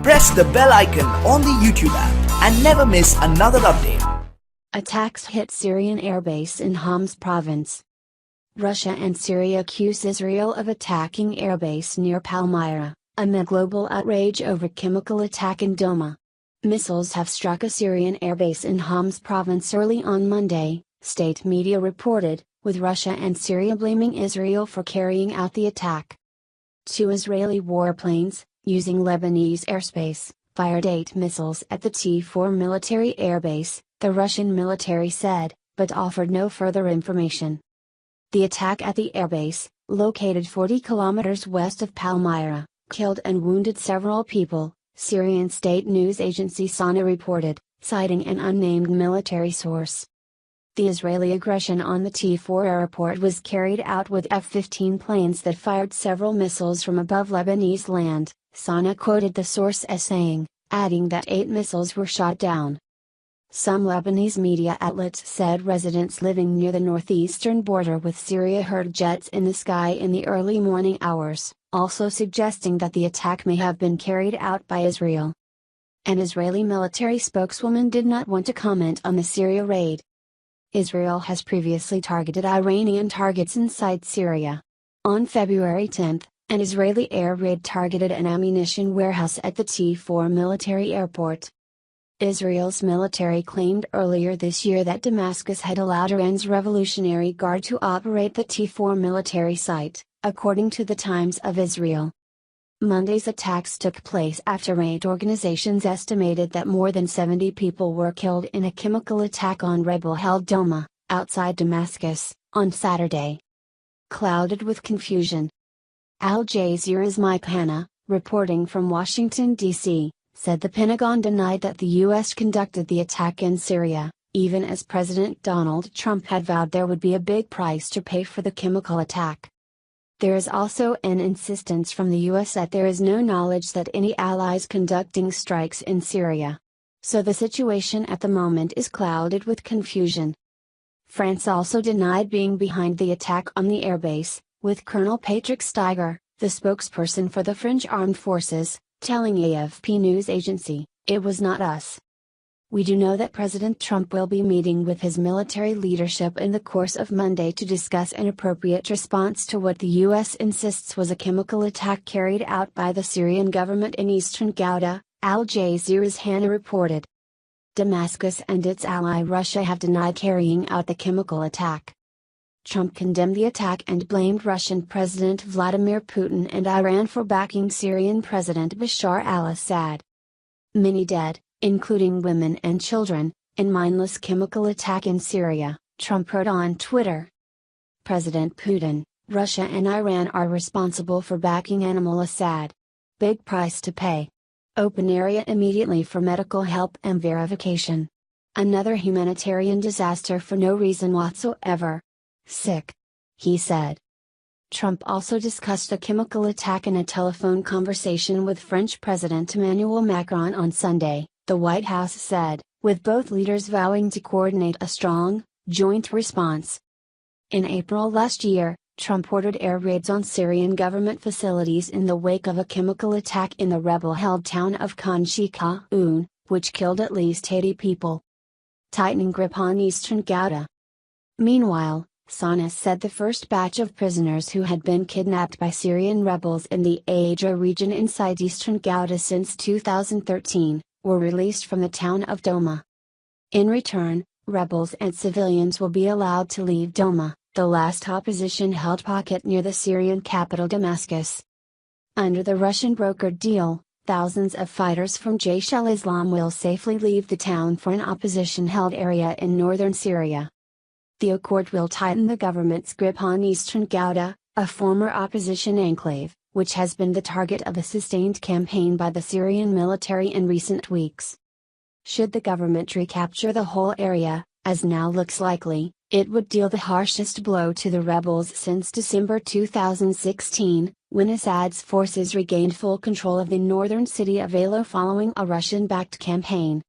Press the bell icon on the YouTube app and never miss another update. Attacks hit Syrian airbase in Homs province. Russia and Syria accuse Israel of attacking airbase near Palmyra, amid global outrage over chemical attack in Douma. Missiles have struck a Syrian airbase in Homs province early on Monday, state media reported, with Russia and Syria blaming Israel for carrying out the attack. 2 Israeli warplanes, using Lebanese airspace, fired 8 missiles at the T4 military airbase, the Russian military said, but offered no further information. The attack at the airbase, located 40 kilometers west of Palmyra, killed and wounded several people, Syrian state news agency SANA reported, citing an unnamed military source. The Israeli aggression on the T4 airport was carried out with F-15 planes that fired several missiles from above Lebanese land, SANA quoted the source as saying, adding that 8 missiles were shot down. Some Lebanese media outlets said residents living near the northeastern border with Syria heard jets in the sky in the early morning hours, also suggesting that the attack may have been carried out by Israel. An Israeli military spokeswoman did not want to comment on the Syria raid. Israel has previously targeted Iranian targets inside Syria. On February 10, an Israeli air raid targeted an ammunition warehouse at the T4 military airport. Israel's military claimed earlier this year that Damascus had allowed Iran's Revolutionary Guard to operate the T4 military site, according to the Times of Israel. Monday's attacks took place after aid organizations estimated that more than 70 people were killed in a chemical attack on rebel-held Douma, outside Damascus, on Saturday. Clouded with confusion. Al Jazeera's Mike Hanna, reporting from Washington, D.C., said the Pentagon denied that the U.S. conducted the attack in Syria, even as President Donald Trump had vowed there would be a big price to pay for the chemical attack. There is also an insistence from the U.S. that there is no knowledge that any allies conducting strikes in Syria. So the situation at the moment is clouded with confusion. France also denied being behind the attack on the airbase, with Colonel Patrick Steiger, the spokesperson for the French armed forces, telling AFP news agency, "It was not us." We do know that President Trump will be meeting with his military leadership in the course of Monday to discuss an appropriate response to what the U.S. insists was a chemical attack carried out by the Syrian government in eastern Ghouta, Al Jazeera's Hanna reported. Damascus and its ally Russia have denied carrying out the chemical attack. Trump condemned the attack and blamed Russian President Vladimir Putin and Iran for backing Syrian President Bashar al-Assad. Many dead, including women and children, in mindless chemical attack in Syria, Trump wrote on Twitter. President Putin, Russia and Iran are responsible for backing al-Assad. Big price to pay. Open area immediately for medical help and verification. Another humanitarian disaster for no reason whatsoever. Sick. He said. Trump also discussed the chemical attack in a telephone conversation with French President Emmanuel Macron on Sunday, the White House said, with both leaders vowing to coordinate a strong, joint response. In April last year, Trump ordered air raids on Syrian government facilities in the wake of a chemical attack in the rebel-held town of Khan Sheikhoun, which killed at least 80 people. Tightening grip on eastern Ghouta. Meanwhile, SANA said the first batch of prisoners who had been kidnapped by Syrian rebels in the Aja region inside eastern Ghouta since 2013, were released from the town of Douma. In return, rebels and civilians will be allowed to leave Douma, the last opposition-held pocket near the Syrian capital Damascus. Under the Russian-brokered deal, thousands of fighters from Jaish al-Islam will safely leave the town for an opposition-held area in northern Syria. The accord will tighten the government's grip on eastern Ghouta, a former opposition enclave, which has been the target of a sustained campaign by the Syrian military in recent weeks. Should the government recapture the whole area, as now looks likely, it would deal the harshest blow to the rebels since December 2016, when Assad's forces regained full control of the northern city of Aleppo following a Russian-backed campaign.